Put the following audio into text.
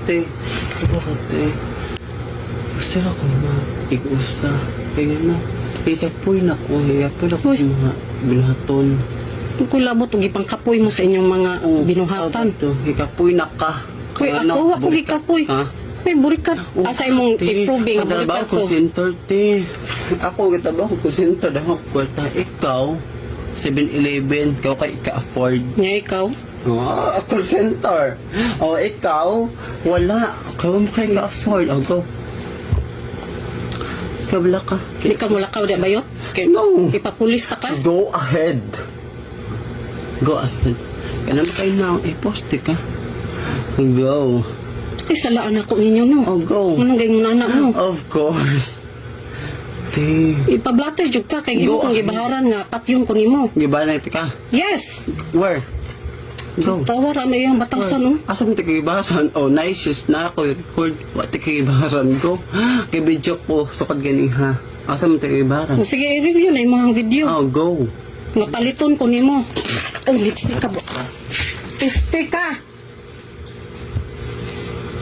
te. Bakit te? Sira ko na. Igusta. Kaya na. Ikapoy na ko. Ikapoy na ko yung mga binuhaton. Kung labot, ipang kapoy mo sa inyong mga binuhatan. Ikapoy na ka. Kuy, ako, ako ikapoy. Ha? Kuy, burikat. Asay mong improving ang burikat ko. Ako center, te. Ako, kitabaho ko center. Dahil ako kwarta. Ikaw, 7-Eleven. Ikaw kay ika-afford. Nga ikaw? Oh, ako center. Oh, ikaw, wala. Ikaw mo kay ika-afford. Oh, go. Ikaw wala ka. Hindi ka mulakaw di bayot? No. Ipapulis ta ka? Go ahead. Go ahead. Kaya naman kayo na, poste ka. Go. Ay, salaan ako ninyo, no? Oh, go. Anong gayong nana mo? Of course. Te. Ipablatter jud ka, kay Go gino kong ahead. ibaharan nga, patyon ko nimo. Giba na ito ka. Yes! Where? Go. Tawar, ano yung batasan, no? Asa mo tikibaran? Oh, nice. Na ako record. What tikibaran ko? Kay video ko. Sukad ganing ha. Asa mo tikibaran? O, sige, i-review na yung mga video. Oh, go. Nga paliton ko nimo. Oh, lipstick ka ba? Lipstick ka!